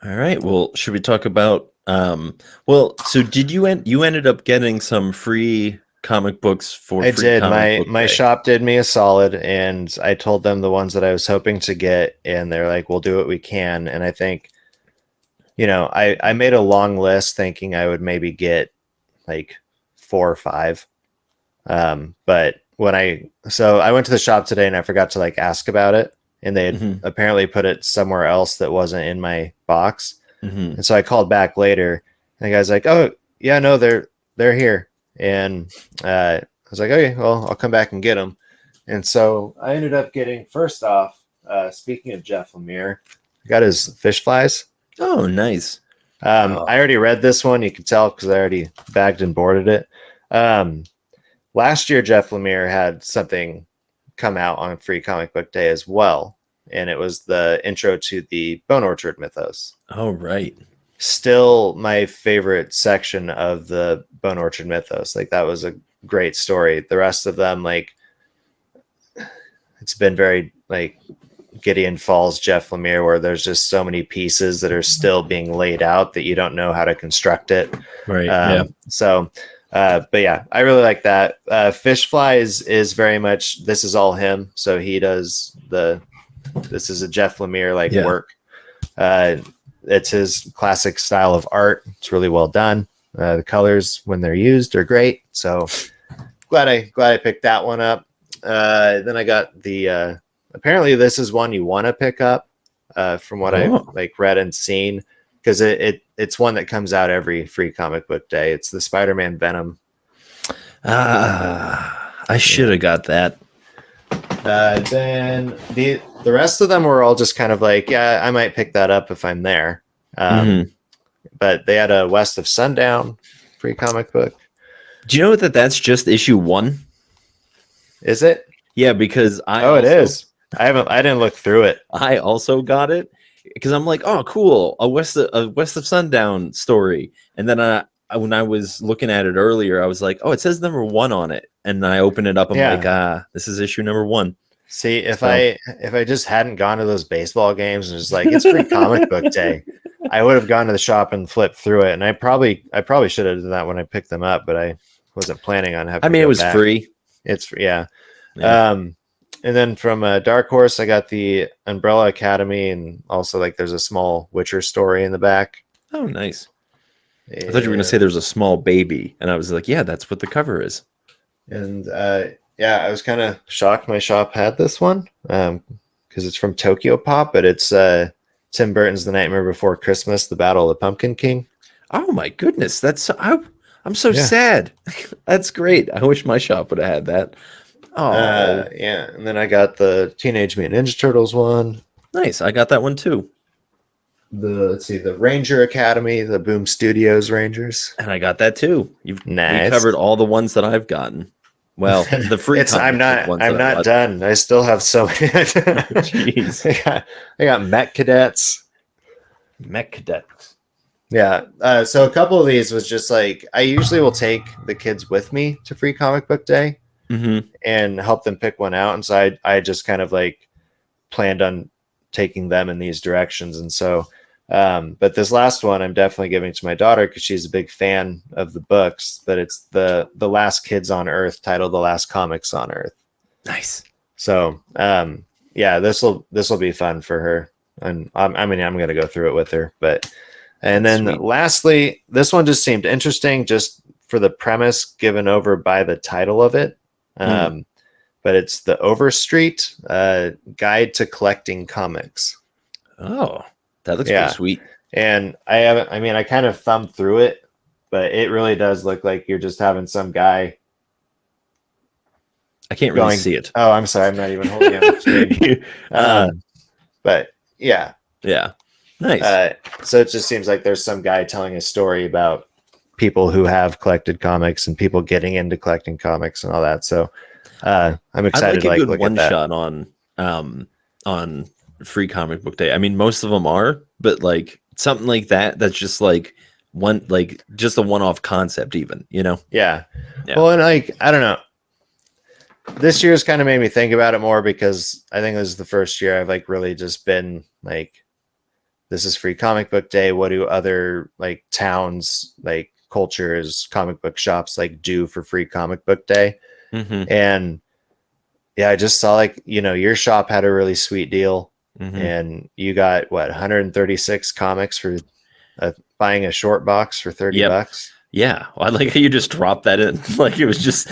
All right. Well, should we talk about well, so did you ended up getting some free comic books for I free did. comic book My day? shop did me a solid, and I told them the ones that I was hoping to get, and they're like, "We'll do what we can." And I think, I made a long list thinking I would maybe get like 4 or 5. But I went to the shop today and I forgot to like ask about it, and they had Hmm. apparently put it somewhere else that wasn't in my box. Hmm. And so I called back later, and the guy's like, "Oh yeah, no, they're here." And I was like, "Okay, well, I'll come back and get them." And so I ended up getting first off. Speaking of Jeff Lemire, I got his fish flies. Oh, nice. I already read this one. You can tell because I already bagged and boarded it. Um, Last year, Jeff Lemire had something come out on Free Comic Book Day as well, and it was the intro to the Bone Orchard mythos. Oh, right. Still my favorite section of the Bone Orchard mythos. Like that was a great story. The rest of them, like it's been very like Gideon Falls, Jeff Lemire, where there's just so many pieces that are still being laid out that you don't know how to construct it. Right. Yeah. But yeah, I really like that. Fish Flies is very much this is all him. So he does this is a Jeff Lemire like Yeah. work. Uh, it's his classic style of art. It's really well done. The colors when they're used are great. So glad I picked that one up. Then I got the apparently this is one you want to pick up from what I've Oh. like read and seen because it's one that comes out every Free Comic Book Day. It's the Spider-Man Venom. I should have got that. Then the rest of them were all just kind of like, yeah, I might pick that up if I'm there. Hmm. But they had a West of Sundown free comic book. Do you know that that's just issue 1? Is it? Yeah, because It is. I didn't look through it. I also got it because I'm like, oh, cool, a West of Sundown story. And then when I was looking at it earlier, I was like, oh, it says number 1 on it. And I open it up, I'm like, this is issue number 1. See, if So, I just hadn't gone to those baseball games and just like it's free comic book day, I would have gone to the shop and flipped through it. And I probably should have done that when I picked them up, but I wasn't planning on having. I mean, to it go was back. free. It's yeah. Yeah. And then from Dark Horse, I got the Umbrella Academy, and also like there's a small Witcher story in the back. Oh, nice. I thought you were going to say there's a small baby, and I was like, yeah, that's what the cover is. And yeah, I was kind of shocked my shop had this one because it's from Tokyo Pop, but it's Tim Burton's The Nightmare Before Christmas, The Battle of the Pumpkin King. Oh my goodness, I'm so sad. That's great. I wish my shop would have had that. Oh, yeah, and then I got the Teenage Mutant Ninja Turtles one. nice. I got that one too. The Ranger Academy, the Boom Studios Rangers. And I got that too. We covered all the ones that I've gotten. Well, the free I'm not done. I still have so many. Jeez. I got Mech Cadets. Mech Cadets. Yeah. So a couple of these was just like I usually will take the kids with me to Free Comic Book Day and help them pick one out. And so I just kind of like planned on taking them in these directions. And so but this last one I'm definitely giving to my daughter because she's a big fan of the books, but it's the Last Kids on Earth, titled The Last Comics on Earth. Nice. So yeah, this will be fun for her. And I'm gonna go through it with her. And then lastly, this one just seemed interesting just for the premise given over by the title of it. But it's the Overstreet Guide to Collecting Comics. Oh, that looks pretty sweet. And I kind of thumbed through it, but it really does look like you're just having some guy. I can't really see it. Oh, I'm sorry. I'm not even holding on the screen. But yeah. Yeah. Nice. So it just seems like there's some guy telling a story about people who have collected comics and people getting into collecting comics and all that. So I'm excited to look one at that. shot on Free Comic Book Day. I mean, most of them are, but like something like that's just like just a one-off concept, even, you know? Yeah. Well, and like I don't know. This year's kind of made me think about it more because I think this is the first year I've like really just been like this is Free Comic Book Day. What do other like towns, like cultures, comic book shops like do for Free Comic Book Day? And yeah, I just saw like, your shop had a really sweet deal, and you got what, 136 comics for buying a short box for $30. Yeah, well, I like how you just dropped that in, like it was just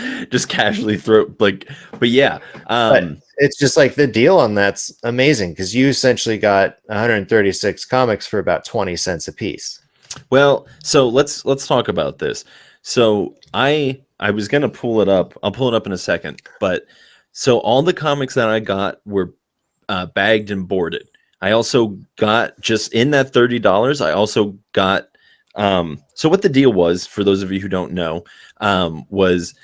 casually throw like, but yeah, but it's just like the deal on that's amazing because you essentially got 136 comics for about 20 cents a piece. Well, so let's talk about this. So I was gonna pull it up. I'll pull it up in a second. But so all the comics that I got were bagged and boarded. I also got, just in that $30, I also got so what the deal was, for those of you who don't know, was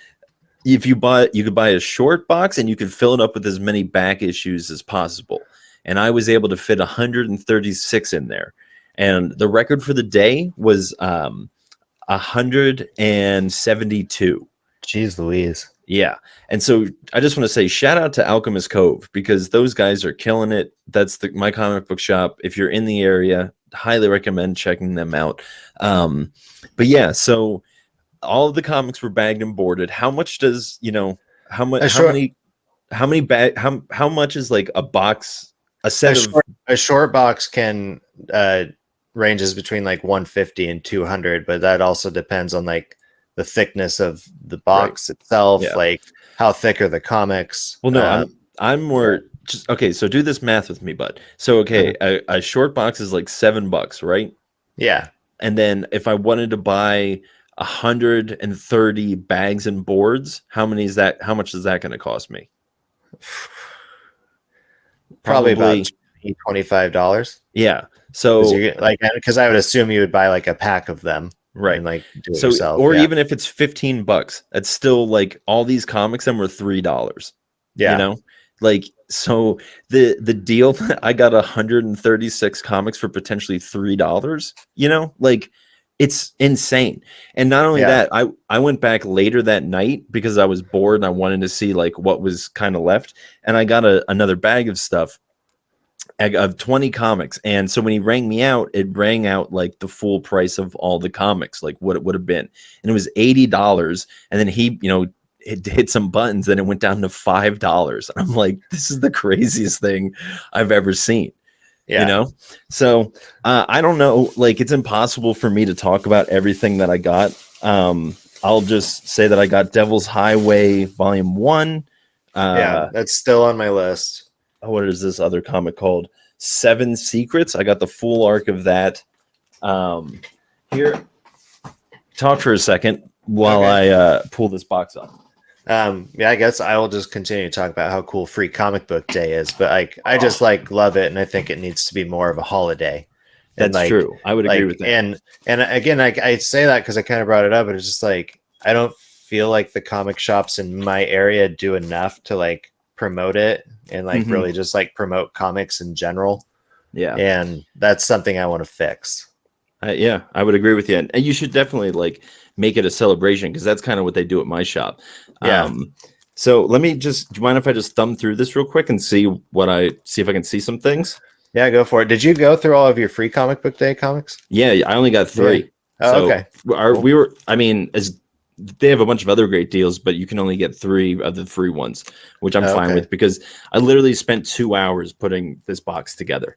if you could buy a short box and you could fill it up with as many back issues as possible. And I was able to fit 136 in there. And the record for the day was 172. Jeez Louise. Yeah. And so I just want to say shout out to Alchemist Cove, because those guys are killing it. That's my comic book shop. If you're in the area, highly recommend checking them out. But yeah, so all of the comics were bagged and boarded. How much does, how much is like a box, a short box can ranges between like 150 and 200, but that also depends on like the thickness of the box itself, like how thick are the comics. Well, no, I'm more just okay. So do this math with me, bud. So a short box is like $7, right? Yeah. And then if I wanted to buy 130 bags and boards, how much is that going to cost me? Probably about $25. Yeah. So because I would assume you would buy like a pack of them. Right. And like do it yourself. Or even if it's $15, that's still like all these comics then were $3. Yeah. Like, so the deal, I got 136 comics for potentially $3, like it's insane. And not only that, I went back later that night because I was bored and I wanted to see like what was kind of left. And I got another bag of stuff of 20 comics. And so when he rang me out, it rang out like the full price of all the comics, like what it would have been. And it was $80. And then he, it hit some buttons, then it went down to $5. And I'm like, this is the craziest thing I've ever seen. So I don't know, like it's impossible for me to talk about everything that I got. I'll just say that I got Devil's Highway Volume 1. That's still on my list. What is this other comic called? 7 Secrets. I got the full arc of that. Here, talk for a second while I pull this box up. I guess I will just continue to talk about how cool Free Comic Book Day is, but I just love it, and I think it needs to be more of a holiday. That's true. I would agree with that. And again, I say that because I kind of brought it up, but it's just like I don't feel like the comic shops in my area do enough to like promote it and like really just like promote comics in general. Yeah. And that's something I want to fix. Yeah, I would agree with you. And you should definitely like make it a celebration, because that's kind of what they do at my shop. Yeah. So do you mind if I just thumb through this real quick and see if I can see some things? Yeah, go for it. Did you go through all of your Free Comic Book Day comics? Yeah, I only got 3. Yeah. Oh, okay. They have a bunch of other great deals, but you can only get 3 of the free ones, which I'm fine with, because I literally spent 2 hours putting this box together.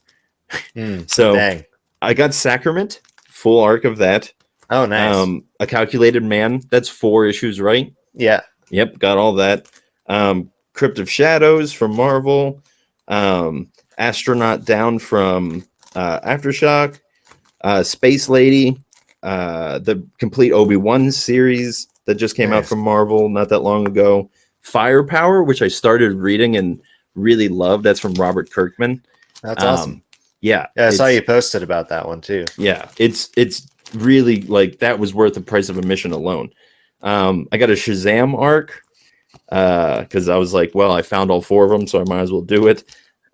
So dang. I got Sacrament, full arc of that. Oh, nice. A Calculated Man, that's 4 issues, right? Yeah. Yep, got all that. Crypt of Shadows from Marvel. Astronaut Down from Aftershock. Space Lady. The complete Obi-Wan series that just came out from Marvel not that long ago. Firepower, which I started reading and really loved. That's from Robert Kirkman. That's awesome. Yeah, I saw you posted about that one too. Yeah, it's really like that was worth the price of admission alone. I got a Shazam arc because I was like, well, I found all 4 of them, so I might as well do it.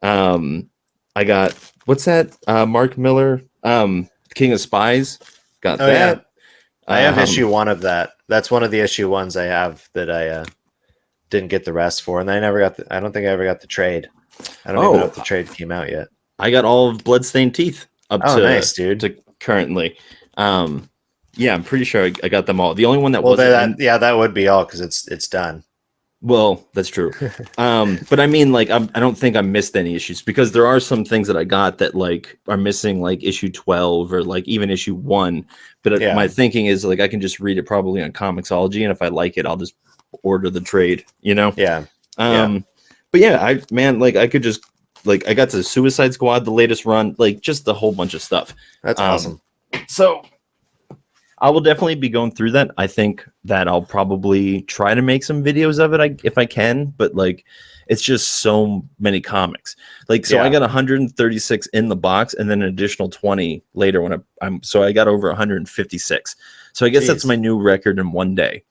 I got, what's that? Mark Miller, King of Spies. Got that. Yeah. I have issue 1 of that. That's one of the issue 1s I have that I didn't get the rest for, and I don't think I ever got the trade. I don't even know if the trade came out yet. I got all of Bloodstained Teeth. up Oh, to nice, dude. to currently. Yeah, I'm pretty sure I got them all. The only one that that would be all because it's done. Well, that's true. But I mean, like, I don't think I missed any issues because there are some things that I got that like are missing, like issue 12 or like even issue 1. But my thinking is like I can just read it probably on Comixology, and if I like it, I'll just order the trade. You know? Yeah. But yeah, I could just like I got to Suicide Squad, the latest run, like just a whole bunch of stuff. That's awesome. So I will definitely be going through that. I think that I'll probably try to make some videos of it if I can, but like it's just so many comics. Like, so I got 136 in the box and then an additional 20 later when so I got over 156. So I guess that's my new record in one day.